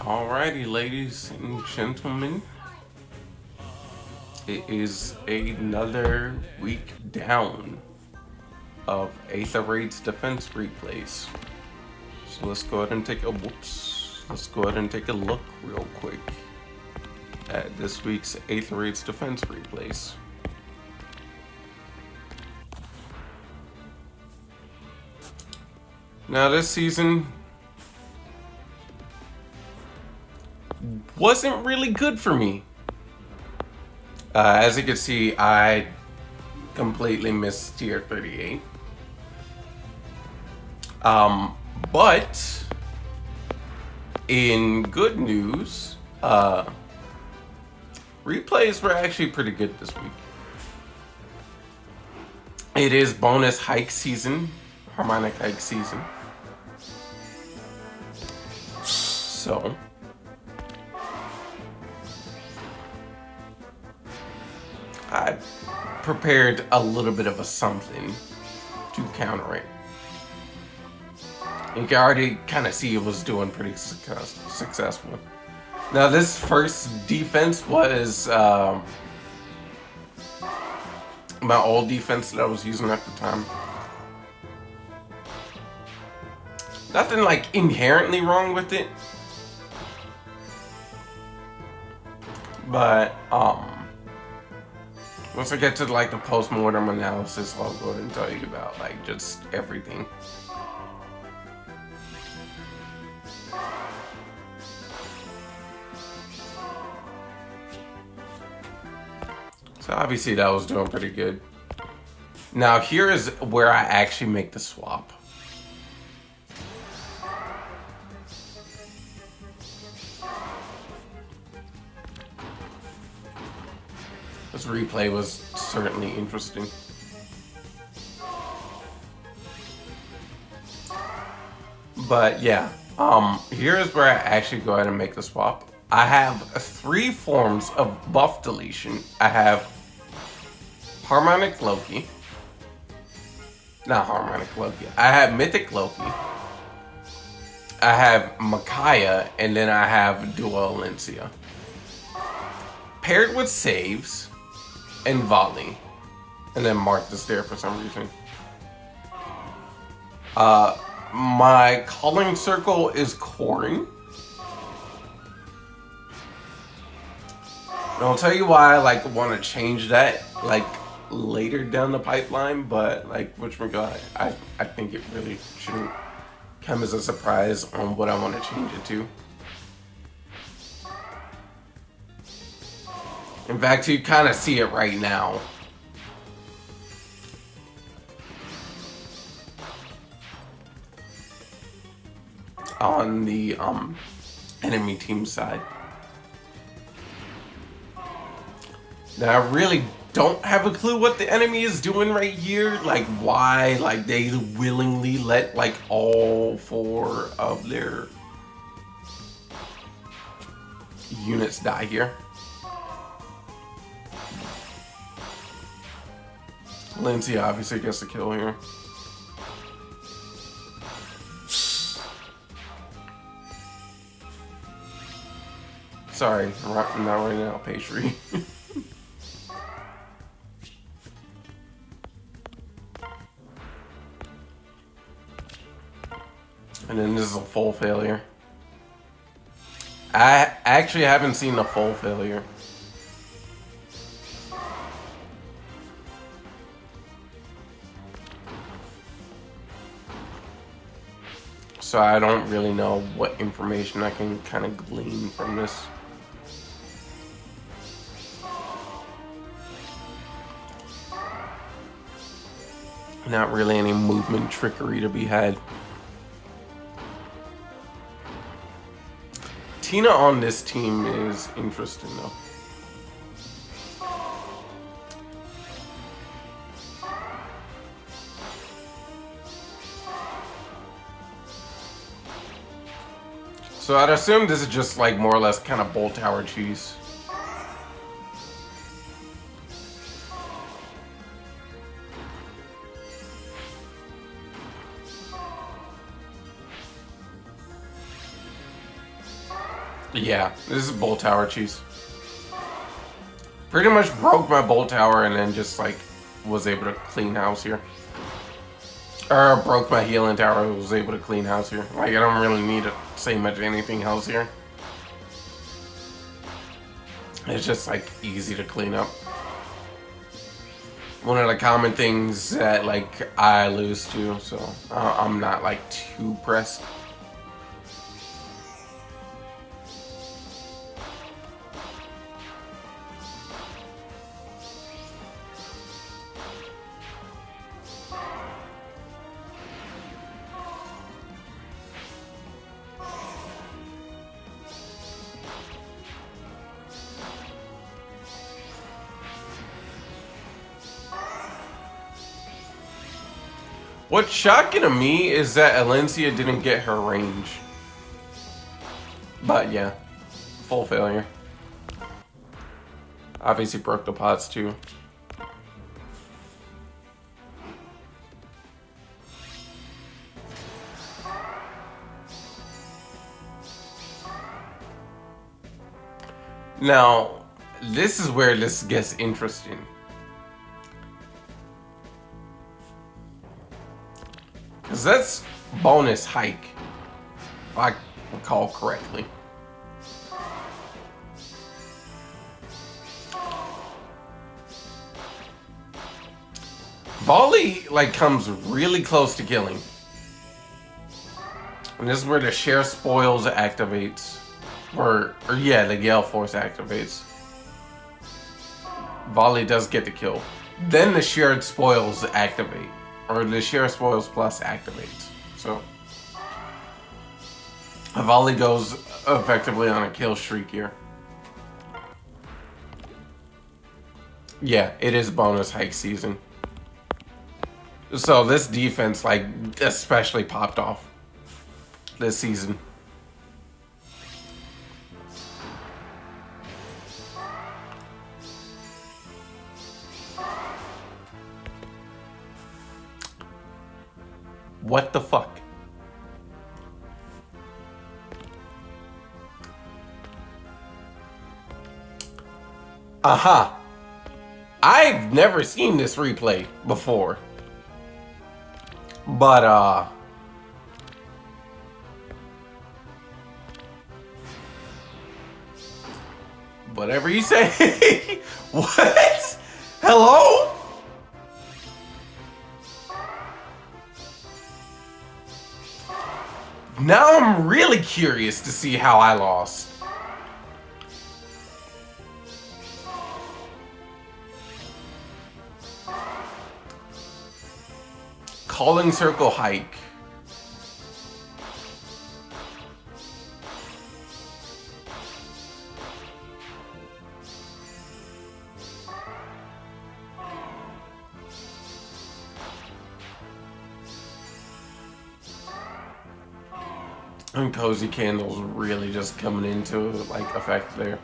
Alrighty, ladies and gentlemen, it is another week down of Aether Raid's defense replays. So let's go ahead and take a look real quick at this week's Aether Raid's defense replays. Now this season wasn't really good for me. As you can see, I completely missed tier 38. But in good news, replays were actually pretty good this week. It is bonus hike season, harmonic hike season. So I prepared a little bit of a something to counter it. You can already kind of see it was doing pretty successful. Now this first defense was my old defense that I was using at the time. Nothing like inherently wrong with it. But once I get to like the post-mortem analysis, I'll go ahead and tell you about like just everything. So obviously that was doing pretty good. Now here is where I actually make the swap. This replay was certainly interesting. But yeah, here is where I actually go ahead and make the swap. I have three forms of buff deletion. I have Harmonic Loki. Not Harmonic Loki. I have Mythic Loki. I have Micaiah, and then I have Dual Alencia. Paired with saves and volley. And then Mark is there for some reason. My calling circle is coring. And I'll tell you why I want to change that later down the pipeline, but I think it really shouldn't come as a surprise on what I want to change it to. In fact, you kind of see it right now. On the enemy team side. Now, I really don't have a clue what the enemy is doing right here. Why, they willingly let, all four of their units die here. Lindsay obviously gets the kill here. Sorry, not right now, pastry. And then this is a full failure. I actually haven't seen a full failure. So I don't really know what information I can kind of glean from this. Not really any movement trickery to be had. Tina on this team is interesting though. So I'd assume this is just more or less kind of bolt tower cheese. Yeah, this is Bolt Tower cheese. Pretty much broke my Bolt Tower and then just like was able to clean house here. Or broke my healing tower and was able to clean house here. Like I don't really need to say much anything else here. It's just like easy to clean up. One of the common things that like I lose to, so I'm not like too pressed. What's shocking to me is that Alencia didn't get her range. But yeah, full failure. Obviously broke the pots too. Now, this is where this gets interesting. Because that's bonus hike, if I recall correctly. Volley, like, comes really close to killing. And this is where the Share Spoils activates. Or yeah, the Gale Force activates. Volley does get the kill. Then the Shared Spoils activate. Or the Share Spoils Plus activates. So a Volley goes effectively on a kill streak here. Yeah, it is bonus hike season. So this defense, like, especially popped off this season. What the fuck? Aha. I've never seen this replay before. But, whatever you say. What? Hello? Now I'm really curious to see how I lost. Calling Circle hike. And Cozy Candles really just coming into like effect there.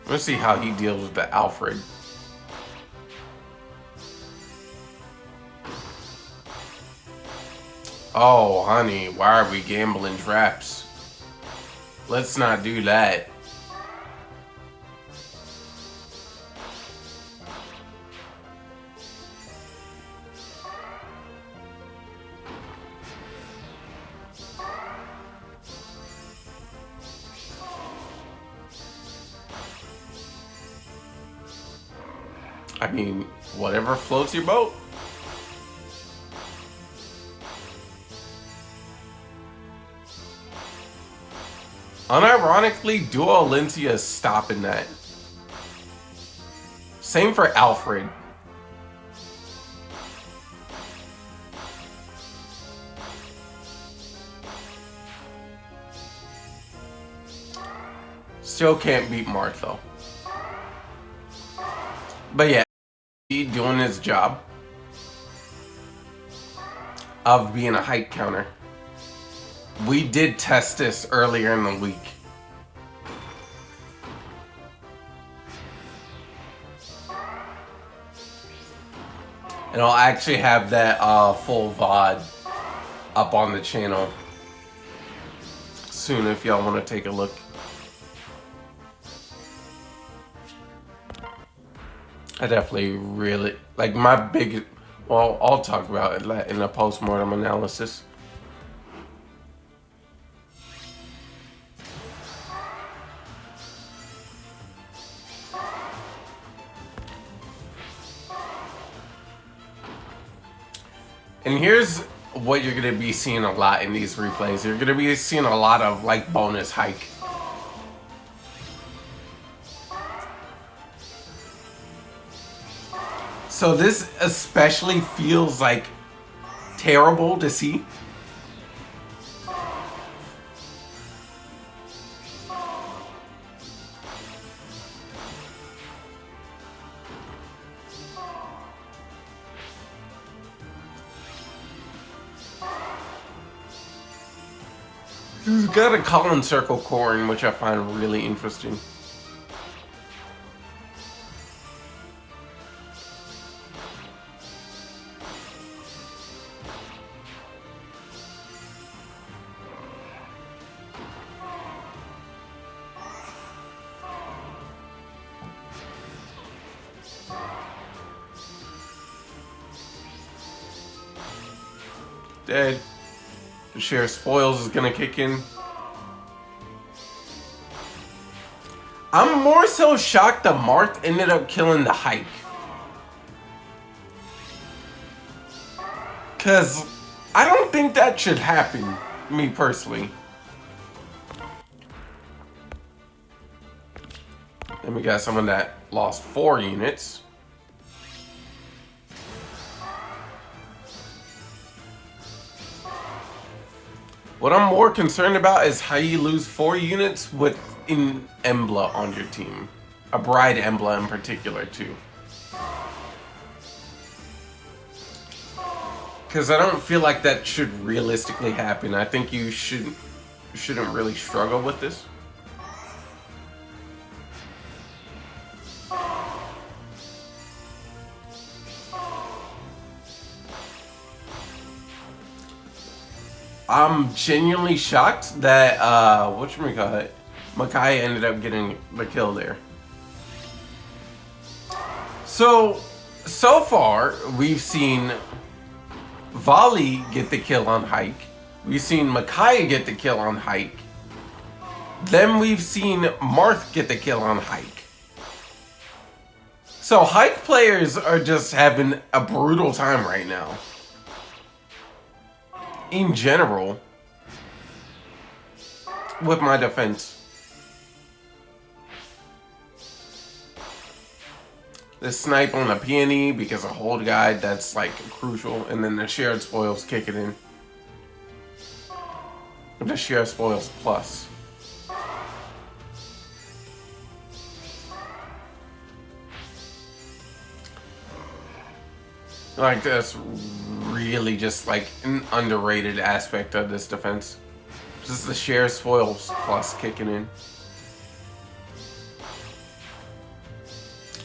Let's see how he deals with the Alfred. Oh, honey, why are we gambling traps? Let's not do that. I mean, whatever floats your boat. Unironically, Duo Alencia is stopping that. Same for Alfred. Still can't beat Marth though. But yeah, he doing his job of being a height counter. We did test this earlier in the week. And I'll actually have that full VOD up on the channel soon if y'all want to take a look. I definitely really like my big. Well, I'll talk about it in a post-mortem analysis. And here's what you're going to be seeing a lot in these replays. You're going to be seeing a lot of like bonus hike. So this especially feels like terrible to see. He's got a Colin Circle Corn, which I find really interesting. Dead. The share spoils is gonna kick in. I'm more so shocked that Marth ended up killing the hike. Cause I don't think that should happen, me personally. Then we got someone that lost 4 units. What I'm more concerned about is how you lose 4 units with an Embla on your team. A Bride Embla in particular, too. Because I don't feel like that should realistically happen. I think you shouldn't really struggle with this. I'm genuinely shocked that whatchamacallit, Makai ended up getting the kill there. So far we've seen Volley get the kill on Hike. We've seen Makai get the kill on Hike. Then we've seen Marth get the kill on Hike. So Hike players are just having a brutal time right now. In general, with my defense. The snipe on the peony because of hold guide, that's like crucial. And then the shared spoils kick it in. The shared spoils plus. Like that's really just like an underrated aspect of this defense. Just the share spoils plus kicking in.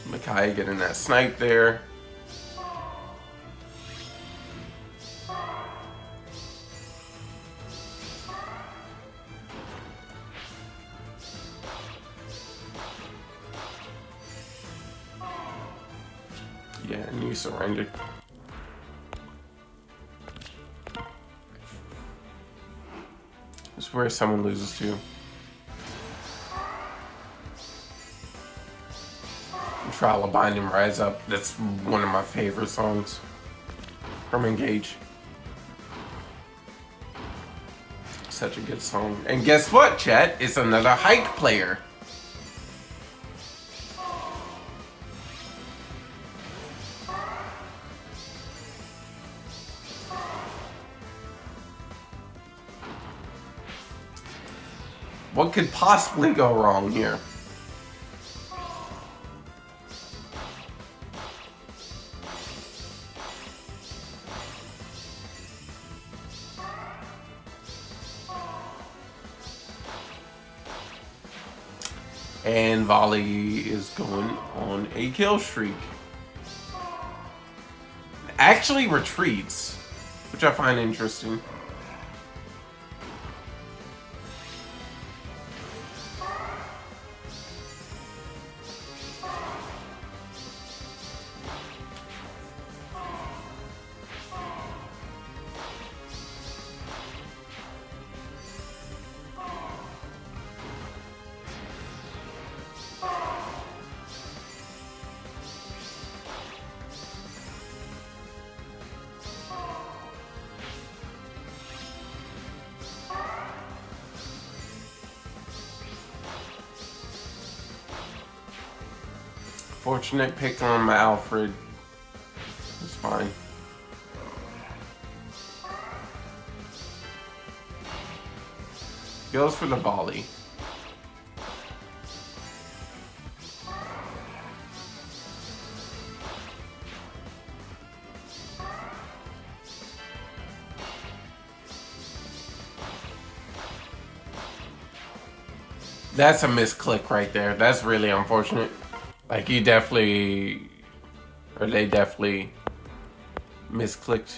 Makai getting that snipe there. Yeah, and you surrendered. It's where someone loses to. Trial of Binding Rise Up. That's one of my favorite songs from Engage. Such a good song. And guess what, chat? It's another Hike player. What could possibly go wrong here? And Volley is going on a kill streak. actually retreats, which I find interesting. Fortunate pick on my Alfred. It's fine. Goes for the volley. That's a misclick right there. That's really unfortunate. Like, you definitely, or they definitely misclicked.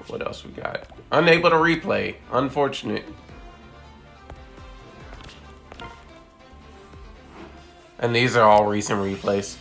What else we got? Unable to replay. Unfortunate. And these are all recent replays.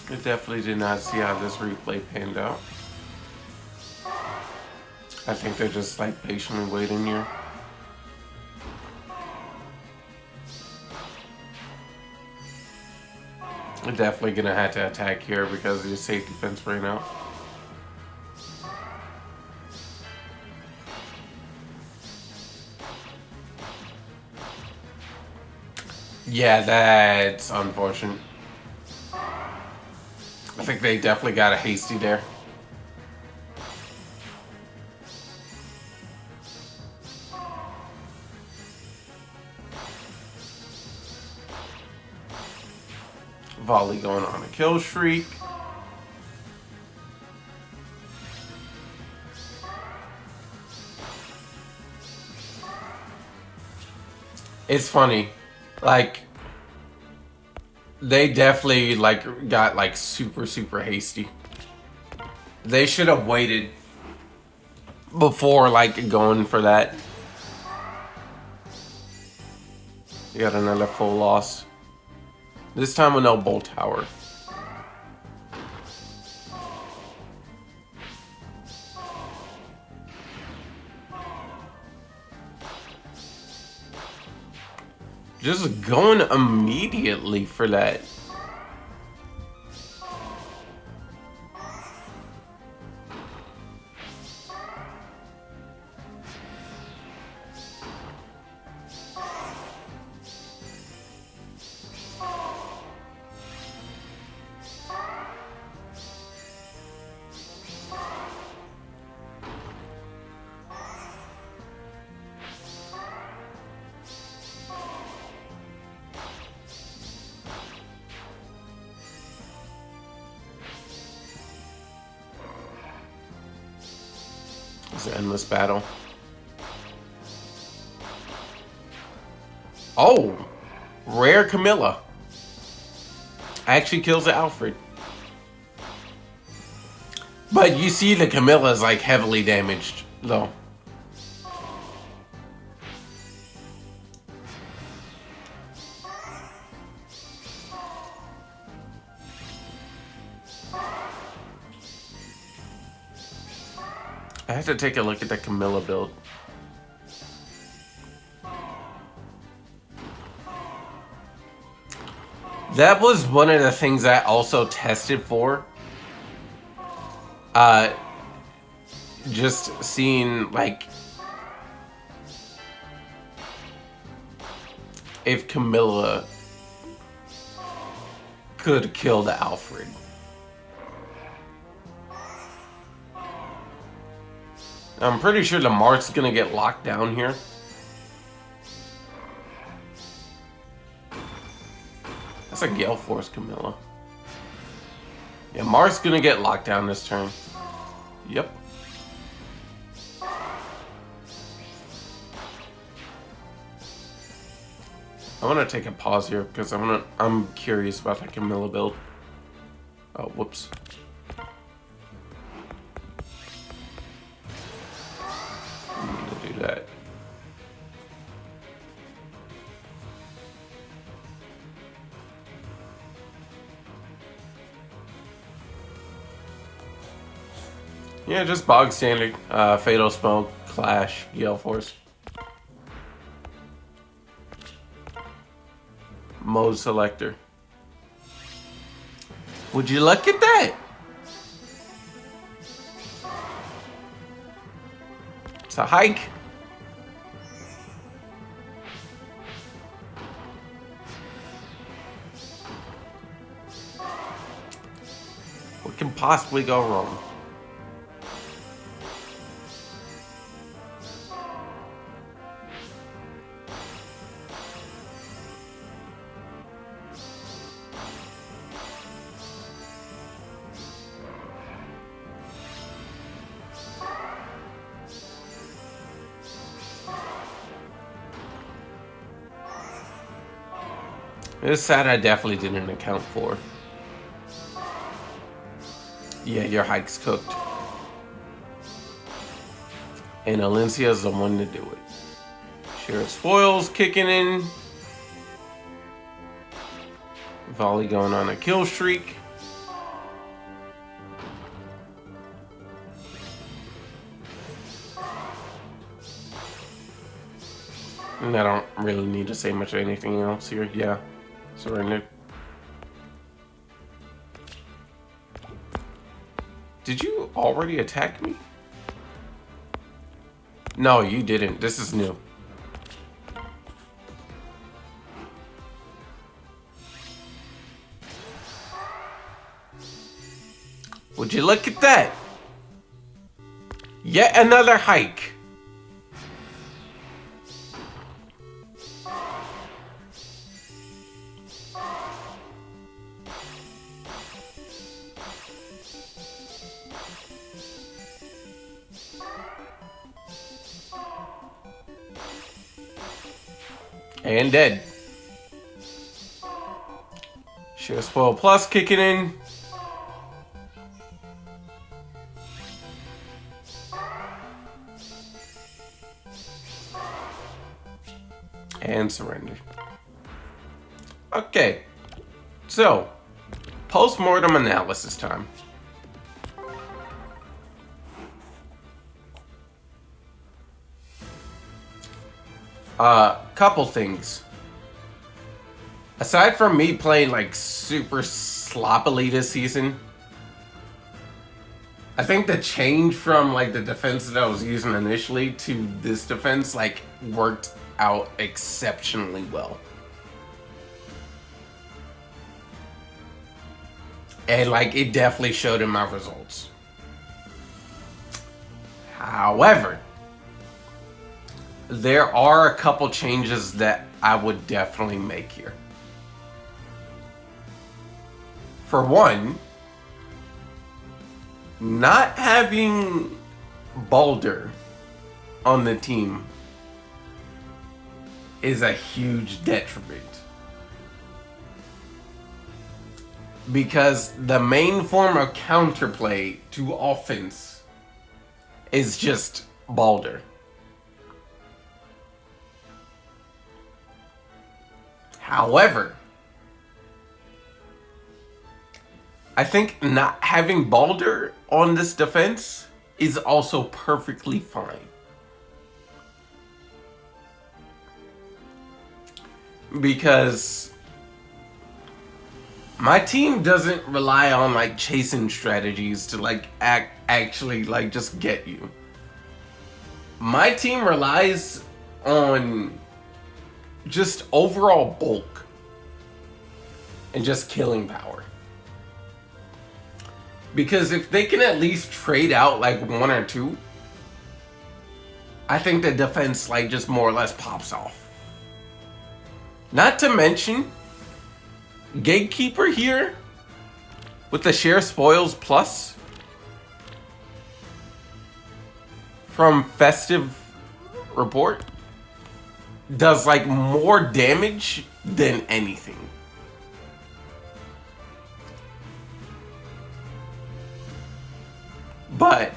I definitely did not see how this replay panned out. I think they're just like patiently waiting here. They're definitely gonna have to attack here because the safety fence ran out. Yeah, that's unfortunate. I think they definitely got a hasty there. Volley going on a kill streak. It's funny, like they definitely like got like super hasty. They should have waited before like going for that. You got another full loss. This time with no bolt tower. Just going immediately for that. It's an endless battle. Oh, rare Camilla. Actually kills the Alfred. But you see the Camilla is like heavily damaged though. I have to take a look at the Camilla build. That was one of the things I also tested for. Just seeing like if Camilla could kill the Alfred. I'm pretty sure the Mart's gonna get locked down here. That's a Gale Force Camilla. Yeah, Mart's gonna get locked down this turn. Yep. I want to take a pause here because I'm curious about that Camilla build. Oh, whoops. I need to do that. Yeah, just bog standard. Fatal Smoke, Clash, Gale Force. Mode selector. Would you look at that? It's a hike. What can possibly go wrong? This side I definitely didn't account for. Yeah, your hike's cooked. And Alencia's the one to do it. Share Spoils kicking in. Volley going on a kill streak. And I don't really need to say much of anything else here. Yeah. Surrendered. Did you already attack me? No, you didn't. This is new. Would you look at that? Yet another hike. And dead. Share Spoil Plus kicking in. And surrender. Okay. So, post-mortem analysis time. Couple things. Aside from me playing like super sloppily this season, I think the change from like the defense that I was using initially to this defense like worked out exceptionally well. And like it definitely showed in my results. However, there are a couple changes that I would definitely make here. For one, not having Baldur on the team is a huge detriment. Because the main form of counterplay to offense is just Baldur. However, I think not having Baldur on this defense is also perfectly fine. Because my team doesn't rely on like chasing strategies to like actually like just get you. My team relies on just overall bulk. and just killing power. Because if they can at least trade out like one or two, I think the defense like just more or less pops off. Not to mention, Gatekeeper here with the Share Spoils Plus from Festive Report does like more damage than anything. But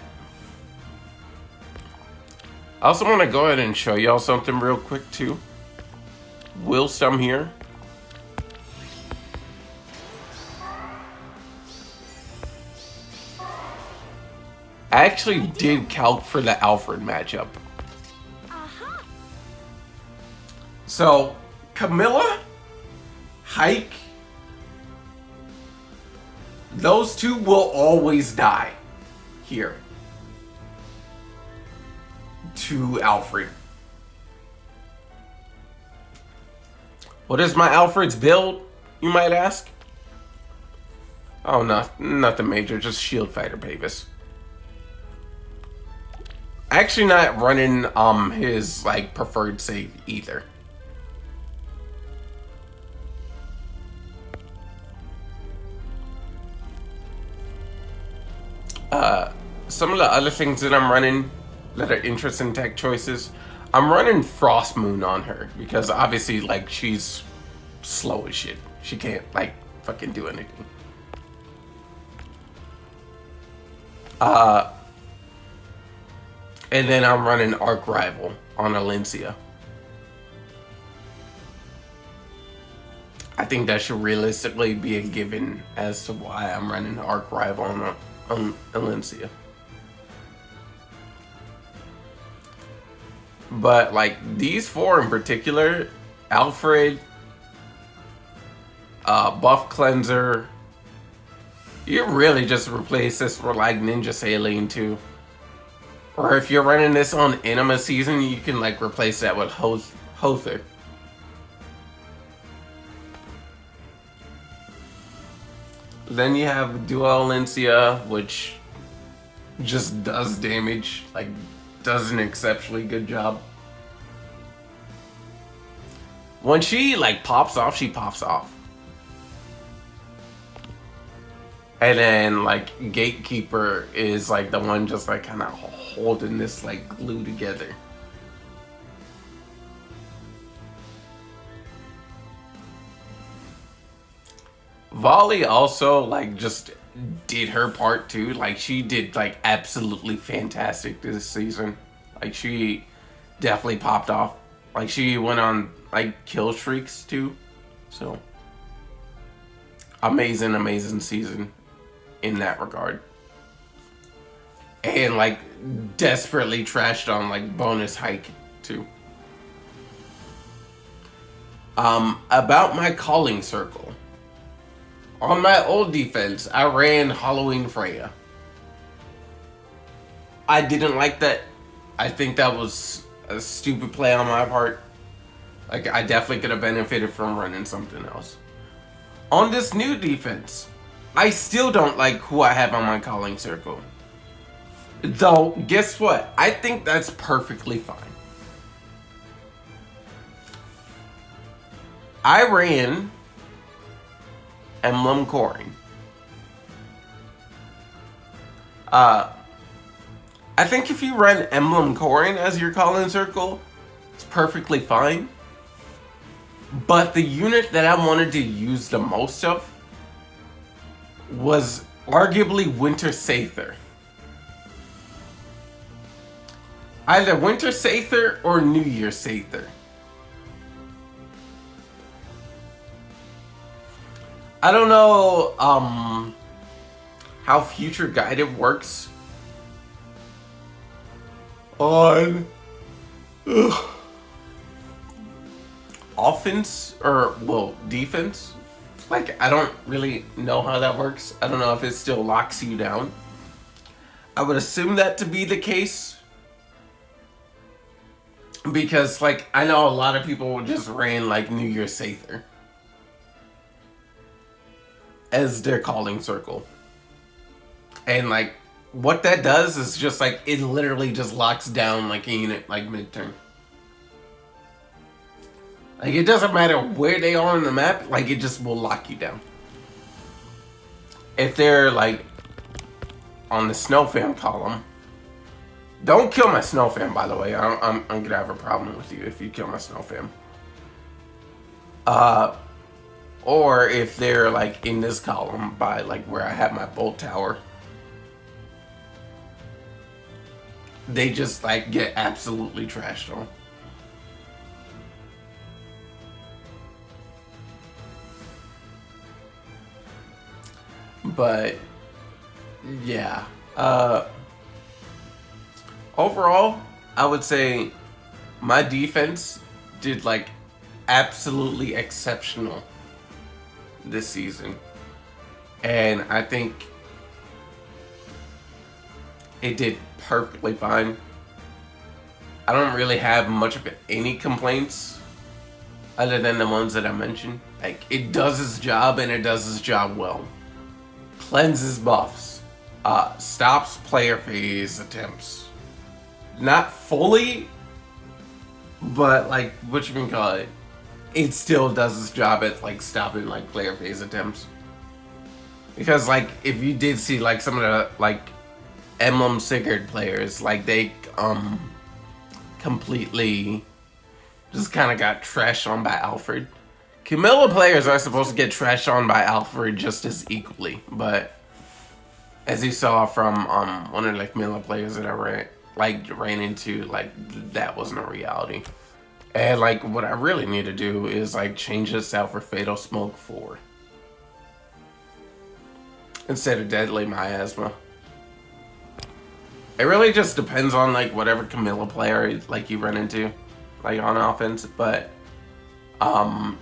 I also want to go ahead and show y'all something real quick too. Whilst I'm here. I actually did calc for the Alfred matchup. So, Camilla, Hike, those two will always die here to Alfred. What is my Alfred's build, you might ask? Oh, no, nothing major, just Shield Fighter Pavis. Actually not running his like preferred save either. Some of the other things that I'm running that are interesting tech choices, I'm running Frost Moon on her because obviously like she's slow as shit. She can't like fucking do anything. And then I'm running Arc Rival on Alencia. I think that should realistically be a given as to why I'm running Arc Rival on Alencia. But like these four in particular, Alfred, Buff Cleanser, you really just replace this with like Ninja Saline too. Or if you're running this on Enema Season, you can like replace that with Aether. Then you have Dual Alencia, which just does damage, like does an exceptionally good job. When she like pops off, she pops off. And then like Gatekeeper is like the one just like kind of holding this like glue together. Volley also like just did her part too. Like she did like absolutely fantastic this season. Like she definitely popped off. Like she went on like kill streaks too. So amazing season in that regard. And like desperately trashed on like bonus Hike too. About my calling circle. On my old defense, I ran Halloween Freya. I didn't like that. I think that was a stupid play on my part. Like, I definitely could have benefited from running something else. On this new defense, I still don't like who I have on my calling circle. Though, guess what? I think that's perfectly fine. I ran Emblem Coring. I think if you run Emblem Coring as your calling circle, it's perfectly fine. But the unit that I wanted to use the most of was arguably Winter Aether. Either Winter Aether or New Year's Aether. I don't know how Future Guided works on offense or, well, defense. Like, I don't really know how that works. I don't know if it still locks you down. I would assume that to be the case. Because, like, I know a lot of people just ran, like, New Year's Aether. as their calling circle. And like what that does is just like it literally just locks down like a unit like mid-turn. Like it doesn't matter where they are on the map, like it just will lock you down. If they're like on the snow fam column, don't kill my snow fam, by the way. I'm gonna have a problem with you if you kill my snow fam. Or if they're like in this column by like where I have my bolt tower, they just like get absolutely trashed on. But yeah, overall, I would say my defense did like absolutely exceptional this season. And I think it did perfectly fine. I don't really have much of any complaints other than the ones that I mentioned. Like, it does its job and it does its job well. Cleanses buffs. Stops player phase attempts. Not fully, but like, what you can call it. It still does its job at like stopping like player phase attempts. Because like if you did see like some of the like Emblem Sigurd players, like they completely just kind of got trashed on by Alfred. Camilla players are supposed to get trashed on by Alfred just as equally, but as you saw from one of the Camilla players that I ran into, like that wasn't a reality. And like what I really need to do is like change this out for Fatal Smoke 4 instead of Deadly Miasma. It really just depends on like whatever Camilla player like you run into, like on offense. But I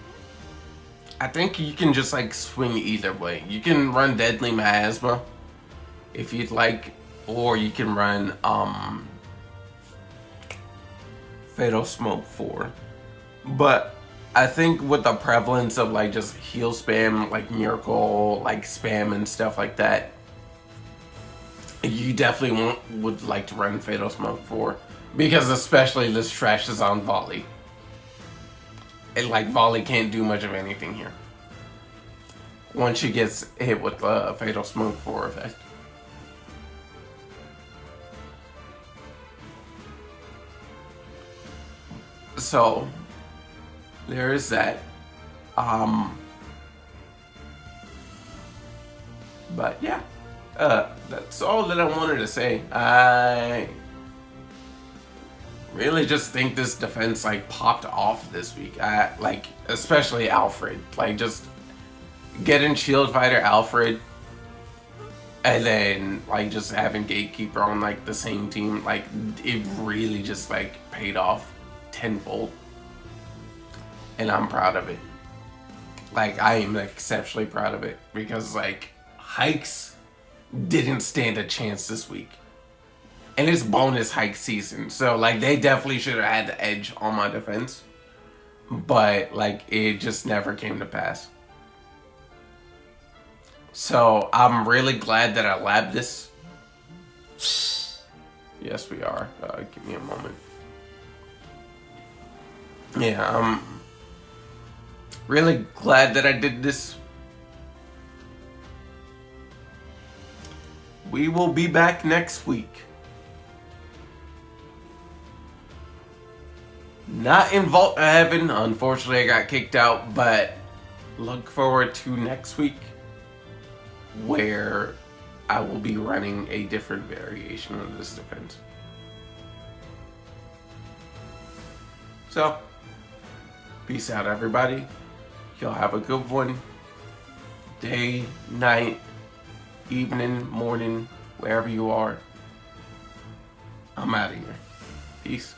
think you can just like swing either way. You can run Deadly Miasma if you'd like, or you can run Fatal Smoke 4. But I think with the prevalence of like just heal spam, like miracle, like spam and stuff like that, you definitely would like to run Fatal Smoke 4. Because especially this trash is on volley. And like volley can't do much of anything here once she gets hit with the Fatal Smoke 4 effect. So there is that. But yeah, that's all that I wanted to say. I really just think this defense like popped off this week. Like especially Alfred, like just getting Shield Fighter Alfred, and then like just having Gatekeeper on like the same team, like it really just like paid off tenfold. And I'm proud of it. Like, I am exceptionally proud of it. Because, like, Hikes didn't stand a chance this week. And it's bonus Hike season. So, like, they definitely should have had the edge on my defense. But, like, it just never came to pass. So, I'm really glad that I labbed this. Yes, we are. Give me a moment. Yeah, I'm really glad that I did this. We will be back next week. Not in Vault of Heaven. Unfortunately, I got kicked out, but look forward to next week where I will be running a different variation of this defense. So, peace out, everybody. Y'all have a good one. Day, night, evening, morning, wherever you are. I'm out of here. Peace.